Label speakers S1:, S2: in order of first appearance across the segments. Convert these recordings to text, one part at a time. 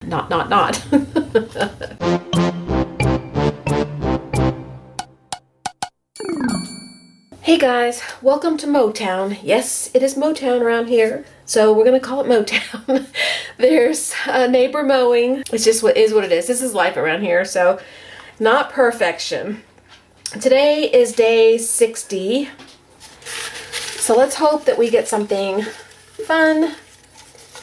S1: not. Hey guys, welcome to Motown. Yes, it is Motown around here, so we're gonna call it Motown. There's a neighbor mowing. It's just what it is. This is life around here, so not perfection. Today is day 60, so let's hope that we get something fun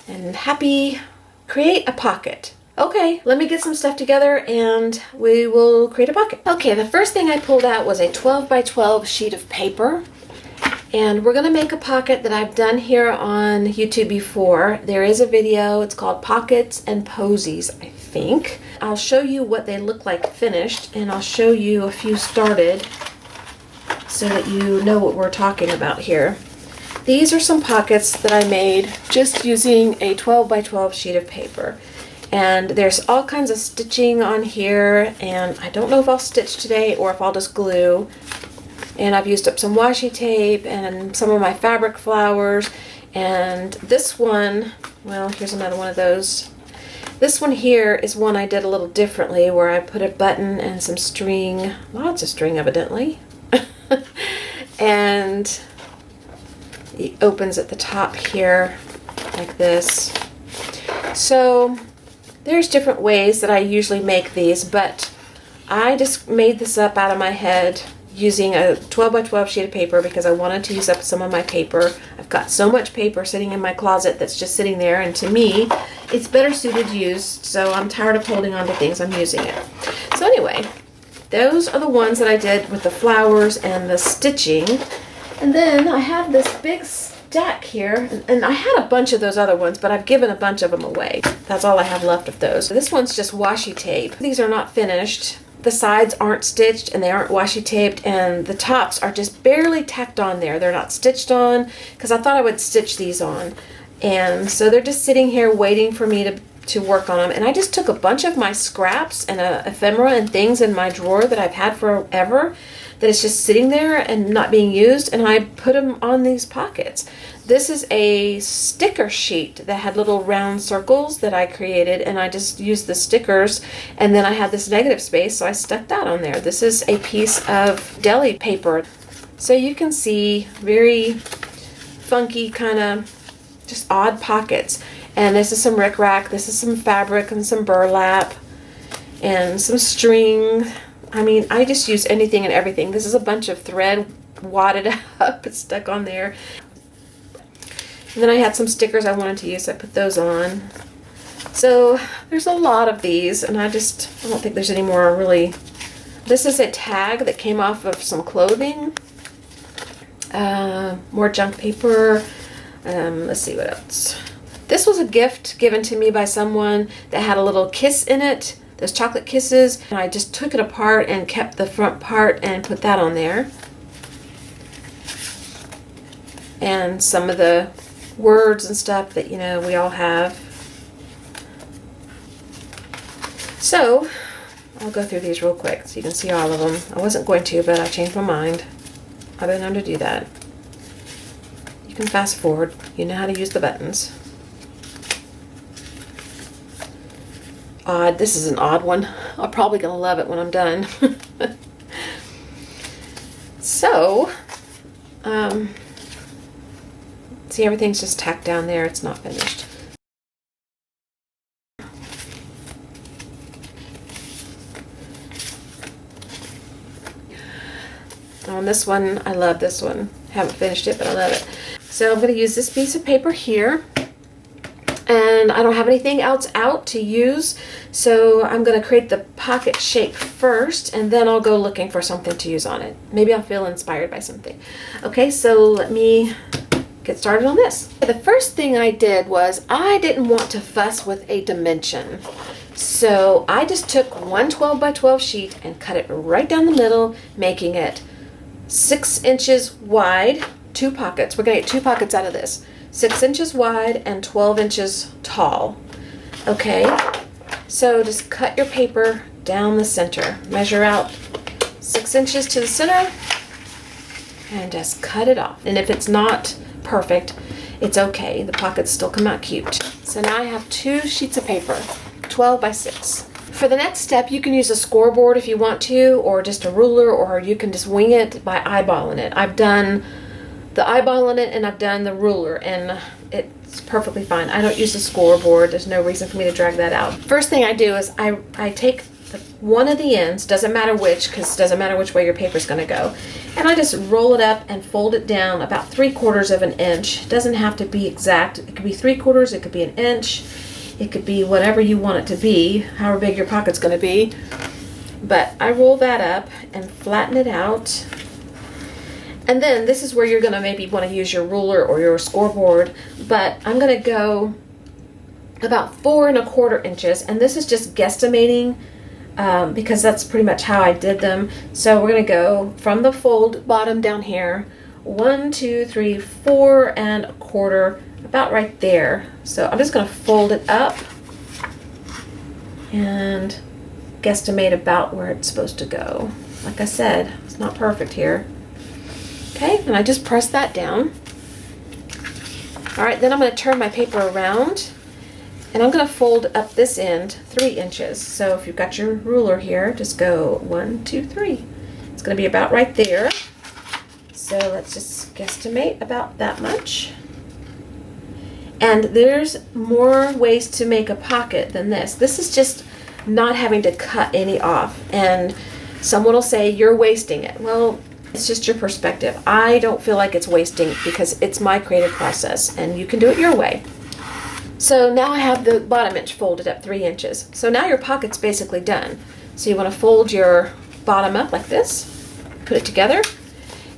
S1: and happy. Create a pocket. Okay, let me get some stuff together and we will create a pocket. Okay, the first thing I pulled out was a 12 by 12 sheet of paper. And we're gonna make a pocket that I've done here on YouTube before. There is a video, it's called Pockets and Posies, I think. I'll show you what they look like finished, and I'll show you a few started so that you know what we're talking about here. These are some pockets that I made just using a 12 by 12 sheet of paper. And there's all kinds of stitching on here, and I don't know if I'll stitch today or if I'll just glue. And I've used up some washi tape and some of my fabric flowers. And this one, well, here's another one of those. This one here is one I did a little differently, where I put a button and some string, lots of string evidently. And it opens at the top here like this. So there's different ways that I usually make these, but I just made this up out of my head using a 12 by 12 sheet of paper because I wanted to use up some of my paper. I've got so much paper sitting in my closet that's just sitting there, and to me, it's better suited to use, so I'm tired of holding on to things, I'm using it. So anyway, those are the ones that I did with the flowers and the stitching. And then I have this big stack here, and I had a bunch of those other ones, but I've given a bunch of them away. That's all I have left of those. This one's just washi tape. These are not finished. The sides aren't stitched and they aren't washi taped, and the tops are just barely tacked on there. They're not stitched on because I thought I would stitch these on. And so they're just sitting here waiting for me to work on them. And I just took a bunch of my scraps and ephemera and things in my drawer that I've had forever that is just sitting there and not being used, and I put them on these pockets. This is a sticker sheet that had little round circles that I created, and I just used the stickers, and then I had this negative space, so I stuck that on there. This is a piece of deli paper. So you can see very funky, kind of just odd pockets. And this is some rickrack, this is some fabric and some burlap and some string. I mean, I just use anything and everything. This is a bunch of thread wadded up. It's stuck on there. And then I had some stickers I wanted to use. So I put those on. So there's a lot of these, and I don't think there's any more really. This is a tag that came off of some clothing. More junk paper. Let's see what else. This was a gift given to me by someone that had a little kiss in it. Those chocolate kisses, and I just took it apart and kept the front part and put that on there. And some of the words and stuff that, you know, we all have. So I'll go through these real quick so you can see all of them. I wasn't going to, but I changed my mind. I've been known to do that. You can fast forward. You know how to use the buttons. Odd. This is an odd one. I'm probably going to love it when I'm done. So, see, everything's just tacked down there. It's not finished. On this one, I love this one. Haven't finished it, but I love it. So I'm going to use this piece of paper here. And I don't have anything else out to use, so I'm going to create the pocket shape first, and then I'll go looking for something to use on it. Maybe I'll feel inspired by something. Okay, so let me get started on this. The first thing I did was I didn't want to fuss with a dimension. So I just took one 12 by 12 sheet and cut it right down the middle, making it 6 inches wide, 2 pockets. We're going to get 2 pockets out of this. 6 inches wide and 12 inches tall. Okay, so just cut your paper down the center. Measure out 6 inches to the center and just cut it off. And if it's not perfect, it's okay. The pockets still come out cute. So now I have 2 sheets of paper, 12 by 6. For the next step, you can use a scoreboard if you want to, or just a ruler, or you can just wing it by eyeballing it. I've done the eyeballing it and I've done the ruler, and it's perfectly fine. I don't use the scoreboard. There's no reason for me to drag that out. First thing I do is I take one of the ends, doesn't matter which, because it doesn't matter which way your paper's going to go, and I just roll it up and fold it down about 3/4 of an inch. It doesn't have to be exact. It could be 3/4, it could be an inch, it could be whatever you want it to be, however big your pocket's going to be. But I roll that up and flatten it out. And then this is where you're going to maybe want to use your ruler or your scoreboard, but I'm going to go about 4¼ inches, and this is just guesstimating because that's pretty much how I did them. So we're going to go from the fold bottom down here, 1, 2, 3, 4¼ about right there. So I'm just going to fold it up and guesstimate about where it's supposed to go. Like I said, it's not perfect here. Okay, and I just press that down. All right, then I'm going to turn my paper around, and I'm going to fold up this end 3 inches. So if you've got your ruler here, just go 1, 2, 3. It's going to be about right there. So let's just guesstimate about that much. And there's more ways to make a pocket than this. This is just not having to cut any off. And someone will say, you're wasting it. Well, it's just your perspective. I don't feel like it's wasting because it's my creative process, and you can do it your way. So now I have the bottom inch folded up 3 inches. So now your pocket's basically done. So you want to fold your bottom up like this, put it together,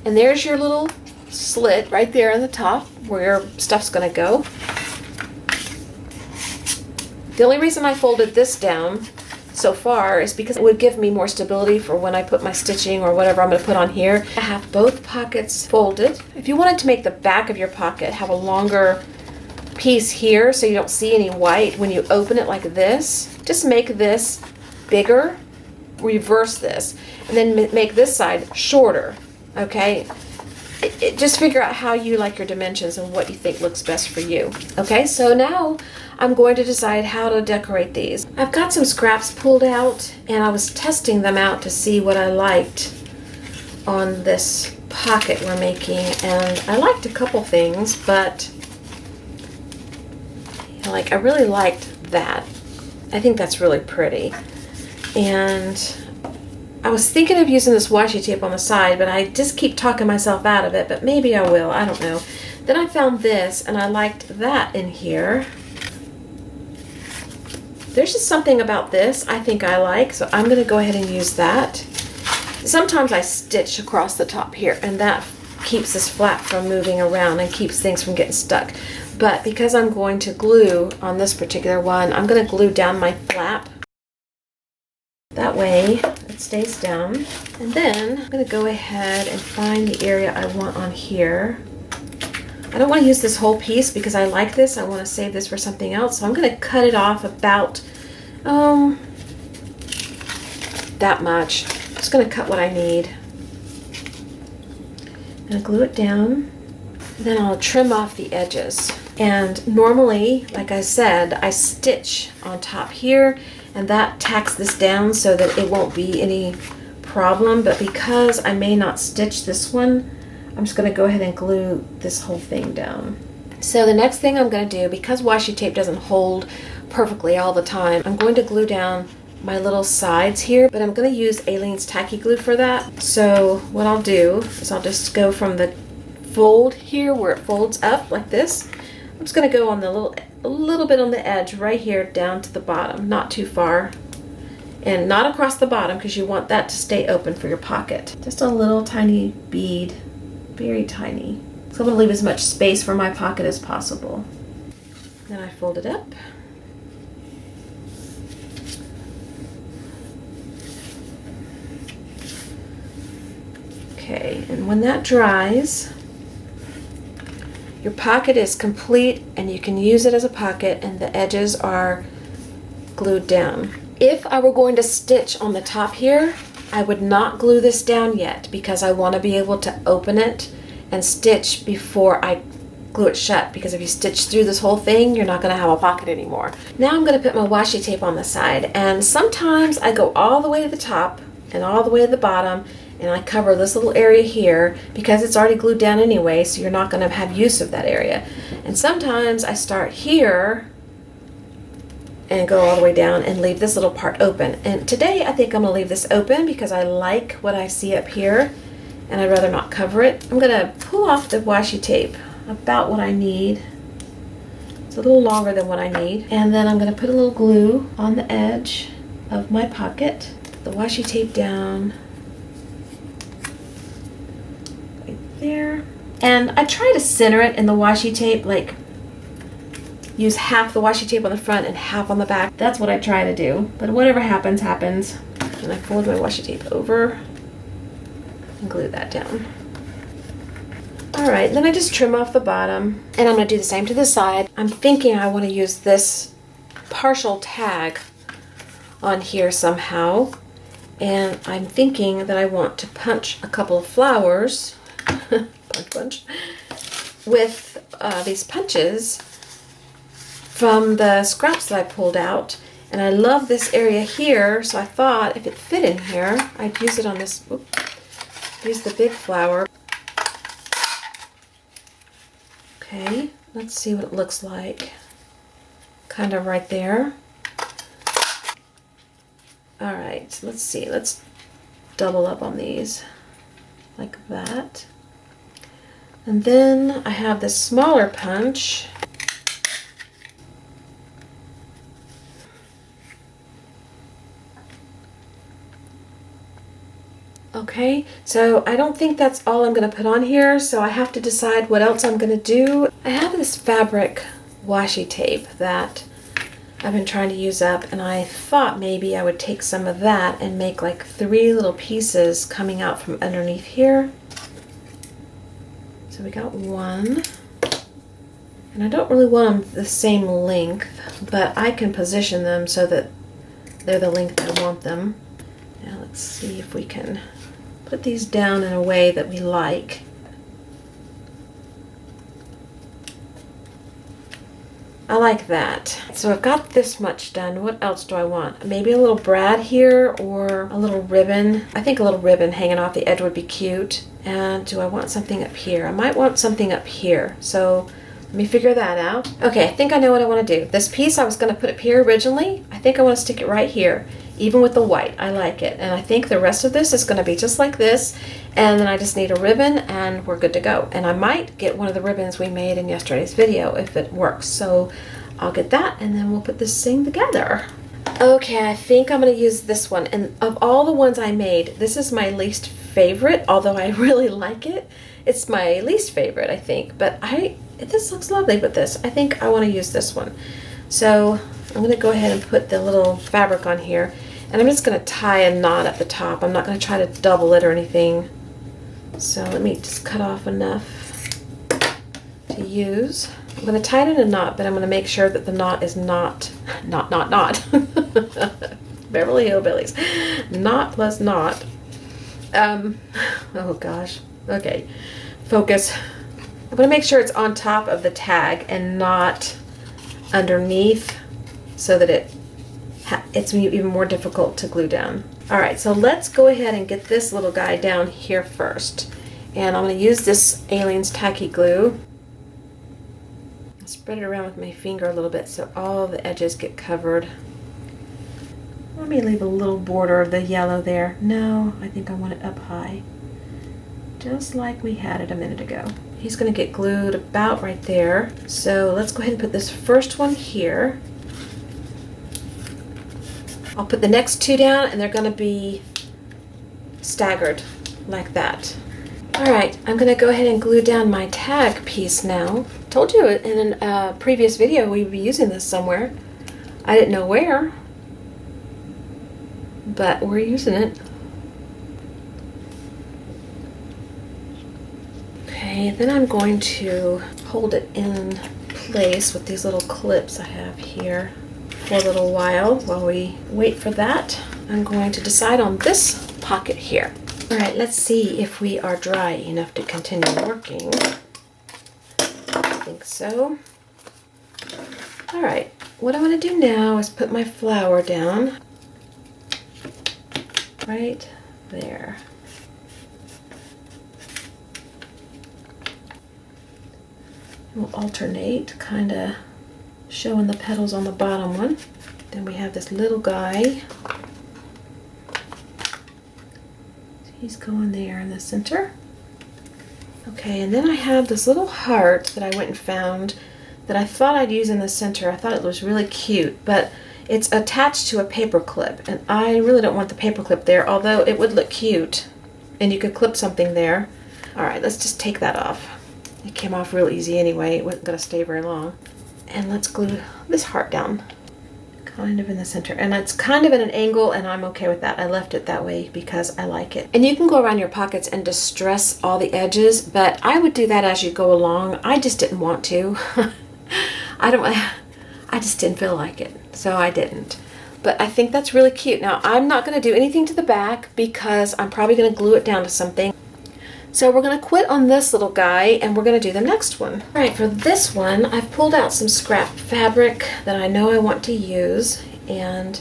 S1: and there's your little slit right there on the top where your stuff's going to go. The only reason I folded this down so far is because it would give me more stability for when I put my stitching or whatever I'm going to put on here. I have both pockets folded. If you wanted to make the back of your pocket have a longer piece here so you don't see any white when you open it like this, just make this bigger, reverse this, and then make this side shorter. Okay, just figure out how you like your dimensions and what you think looks best for you. Okay, so now I'm going to decide how to decorate these. I've got some scraps pulled out, and I was testing them out to see what I liked on this pocket we're making, and I liked a couple things, but I really liked that. I think that's really pretty. And I was thinking of using this washi tape on the side, but I just keep talking myself out of it, but maybe I will, I don't know. Then I found this, and I liked that in here. There's just something about this I think I like, so I'm going to go ahead and use that. Sometimes I stitch across the top here, and that keeps this flap from moving around and keeps things from getting stuck. But because I'm going to glue on this particular one, I'm going to glue down my flap. That way it stays down. And then I'm going to go ahead and find the area I want on here. I don't want to use this whole piece because I like this. I want to save this for something else. So I'm going to cut it off about that much. I'm just going to cut what I need. I'm going to glue it down. Then I'll trim off the edges. And normally, like I said, I stitch on top here, and that tacks this down so that it won't be any problem. But because I may not stitch this one, I'm just going to go ahead and glue this whole thing down. So the next thing I'm going to do, because washi tape doesn't hold perfectly all the time, I'm going to glue down my little sides here, but I'm going to use Aleene's tacky glue for that. So what I'll do is I'll just go from the fold here where it folds up like this. I'm just going to go on the a little bit on the edge right here down to the bottom, not too far, and not across the bottom because you want that to stay open for your pocket. Just a little tiny bead, very tiny. So I'm going to leave as much space for my pocket as possible. Then I fold it up. Okay, and when that dries, your pocket is complete and you can use it as a pocket, and the edges are glued down. If I were going to stitch on the top here, I would not glue this down yet because I want to be able to open it and stitch before I glue it shut, because if you stitch through this whole thing, you're not going to have a pocket anymore. Now I'm going to put my washi tape on the side, and sometimes I go all the way to the top and all the way to the bottom, and I cover this little area here because it's already glued down anyway, so you're not going to have use of that area. And sometimes I start here and go all the way down and leave this little part open. And today I think I'm going to leave this open because I like what I see up here and I'd rather not cover it. I'm going to pull off the washi tape about what I need. It's a little longer than what I need. And then I'm going to put a little glue on the edge of my pocket. The washi tape down right there. And I try to center it in the washi tape, like use half the washi tape on the front and half on the back. That's what I try to do, but whatever happens, happens. And I fold my washi tape over and glue that down. All right, then I just trim off the bottom, and I'm gonna do the same to the side. I'm thinking I wanna use this partial tag on here somehow, and I'm thinking that I want to punch a couple of flowers, punch, with these punches from the scraps that I pulled out. And I love this area here, so I thought if it fit in here, I'd use it on this, use the big flower. Okay, let's see what it looks like. Kind of right there. All right, so let's see, let's double up on these like that. And then I have this smaller punch. Okay, so I don't think that's all I'm going to put on here, so I have to decide what else I'm going to do. I have this fabric washi tape that I've been trying to use up, and I thought maybe I would take some of that and make like 3 little pieces coming out from underneath here. So we got one, and I don't really want them the same length, but I can position them so that they're the length I want them. Now let's see if we can put these down in a way that we like. I like that. So I've got this much done. What else do I want? Maybe a little brad here or a little ribbon. I think a little ribbon hanging off the edge would be cute. And do I want something up here? I might want something up here. So let me figure that out. Okay, I think I know what I want to do. This piece I was going to put up here originally. I think I want to stick it right here, even with the white. I like it. And I think the rest of this is going to be just like this. And then I just need a ribbon and we're good to go. And I might get one of the ribbons we made in yesterday's video if it works. So I'll get that and then we'll put this thing together. Okay, I think I'm going to use this one. And of all the ones I made, this is my least favorite, although I really like it. It's my least favorite, I think. But this looks lovely with this. I think I want to use this one. So I'm going to go ahead and put the little fabric on here. And I'm just going to tie a knot at the top. I'm not going to try to double it or anything. So let me just cut off enough to use. I'm going to tie it in a knot, but I'm going to make sure that the knot is not. Beverly Hillbillies. Knot plus knot. Oh gosh. Okay. Focus. I'm going to make sure it's on top of the tag and not underneath so that it's even more difficult to glue down. All right, so let's go ahead and get this little guy down here first. And I'm going to use this Aleene's Tacky Glue. Spread it around with my finger a little bit so all the edges get covered. Let me leave a little border of the yellow there. No, I think I want it up high. Just like we had it a minute ago. He's going to get glued about right there. So let's go ahead and put this first one here. I'll put the next 2 down and they're going to be staggered like that. Alright, I'm going to go ahead and glue down my tag piece now. Told you in a previous video we'd be using this somewhere. I didn't know where, but we're using it. Okay, then I'm going to hold it in place with these little clips I have here for a little while we wait for that. I'm going to decide on this pocket here. All right, let's see if we are dry enough to continue working. I think think so. All right, what I'm going to do now is put my flower down right there. We'll alternate, kind of showing the petals on the bottom one. Then we have this little guy. He's going there in the center. Okay, and then I have this little heart that I went and found that I thought I'd use in the center. I thought it was really cute, but it's attached to a paper clip, and I really don't want the paper clip there, although it would look cute, and you could clip something there. All right, let's just take that off. It came off real easy anyway. It wasn't gonna stay very long. And let's glue this heart down, kind of in the center. And it's kind of at an angle, and I'm okay with that. I left it that way because I like it. And you can go around your pockets and distress all the edges, but I would do that as you go along. I just didn't want to. I just didn't feel like it, so I didn't. But I think that's really cute. Now, I'm not gonna do anything to the back because I'm probably gonna glue it down to something. So we're going to quit on this little guy, and we're going to do the next one. All right, for this one, I've pulled out some scrap fabric that I know I want to use, and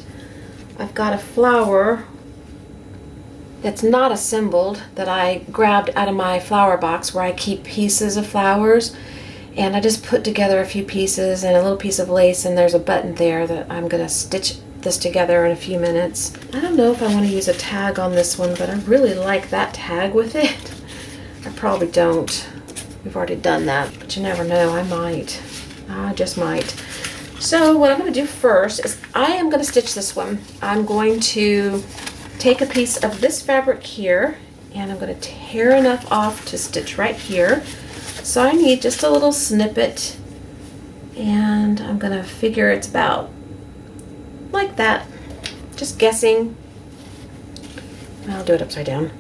S1: I've got a flower that's not assembled that I grabbed out of my flower box where I keep pieces of flowers, and I just put together a few pieces and a little piece of lace, and there's a button there that I'm going to stitch this together in a few minutes. I don't know if I want to use a tag on this one, but I really like that tag with it. I probably don't. We've already done that, but you never know. I might. I just might. So what I'm going to do first is I am going to stitch this one. I'm going to take a piece of this fabric here, and I'm going to tear enough off to stitch right here. So I need just a little snippet, and I'm going to figure it's about like that. Just guessing. I'll do it upside down.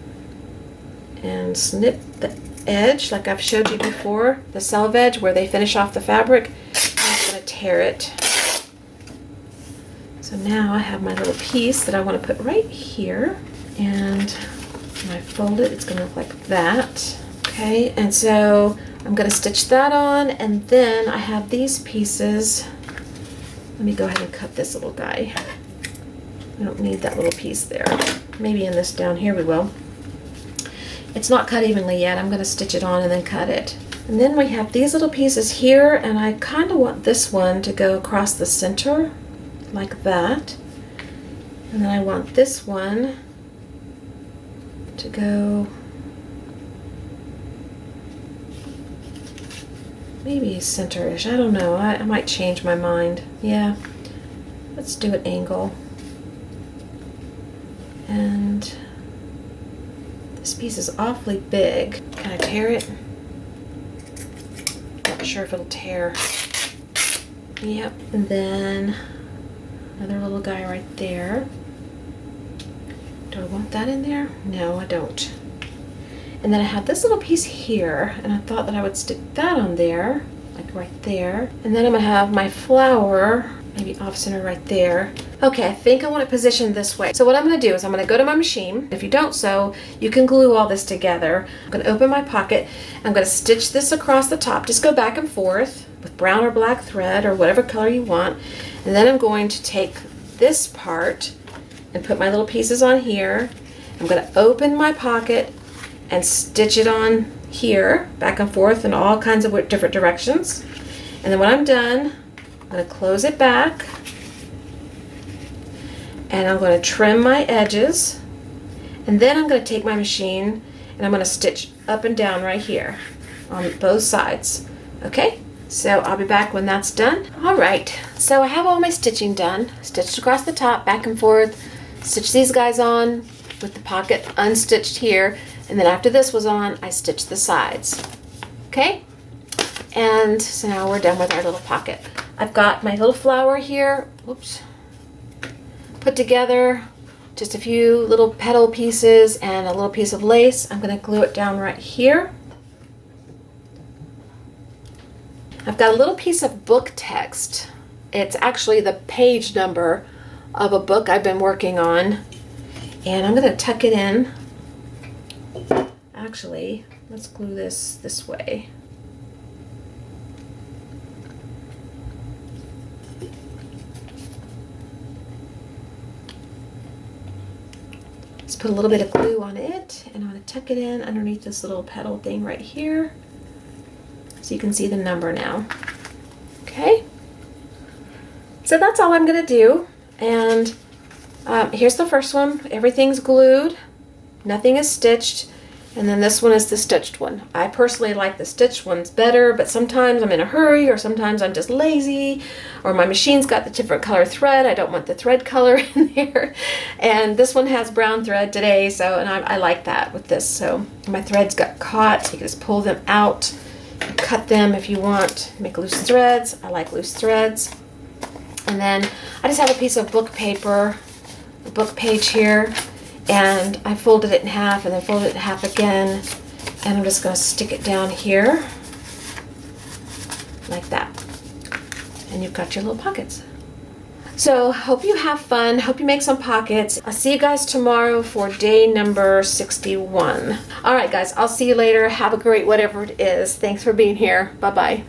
S1: And snip the edge like I've showed you before, the selvage edge where they finish off the fabric. I'm just going to tear it. So now I have my little piece that I want to put right here, and when I fold it, it's going to look like that. Okay, and so I'm going to stitch that on, and then I have these pieces. Let me go ahead and cut this little guy. We don't need that little piece there. Maybe in this down here we will. It's not cut evenly yet. I'm going to stitch it on and then cut it. And then we have these little pieces here, and I kind of want this one to go across the center like that. And then I want this one to go maybe center-ish. I don't know. I might change my mind. Yeah. Let's do an angle. And this piece is awfully big. Can I tear it? Not sure if it'll tear. Yep. And then another little guy right there. Do I want that in there? No, I don't. And then I have this little piece here, and I thought that I would stick that on there, like right there. And then I'm gonna have my flower, maybe off center right there. Okay, I think I want it positioned this way. So what I'm gonna do is I'm gonna go to my machine. If you don't sew, you can glue all this together. I'm gonna open my pocket. I'm gonna stitch this across the top. Just go back and forth with brown or black thread or whatever color you want. And then I'm going to take this part and put my little pieces on here. I'm gonna open my pocket and stitch it on here, back and forth in all kinds of different directions. And then when I'm done, I'm gonna close it back, and I'm going to trim my edges, and then I'm going to take my machine and I'm going to stitch up and down right here on both sides. Okay, so I'll be back when that's done. All right, so I have all my stitching done. Stitched across the top, back and forth, stitched these guys on with the pocket unstitched here, and then after this was on, I stitched the sides. Okay, and so now we're done with our little pocket. I've got my little flower here. Whoops. Put together, just a few little petal pieces and a little piece of lace. I'm going to glue it down right here. I've got a little piece of book text. It's actually the page number of a book I've been working on, and I'm going to tuck it in. Actually, let's glue this way. Just put a little bit of glue on it, and I'm going to tuck it in underneath this little petal thing right here, so you can see the number now. Okay, so that's all I'm going to do. And here's the first one. Everything's glued, nothing is stitched. And then this one is the stitched one. I personally like the stitched ones better, but sometimes I'm in a hurry, or sometimes I'm just lazy, or my machine's got the different color thread. I don't want the thread color in there. And this one has brown thread today, so, and I like that with this. So my threads got caught. You can just pull them out, cut them if you want, make loose threads. I like loose threads. And then I just have a piece of book paper, a book page here, and I folded it in half and then folded it in half again, and I'm just going to stick it down here like that, and you've got your little pockets. So hope you have fun, hope you make some pockets. I'll see you guys tomorrow for day number 61. All right guys, I'll see you later. Have a great whatever it is. Thanks for being here. Bye bye.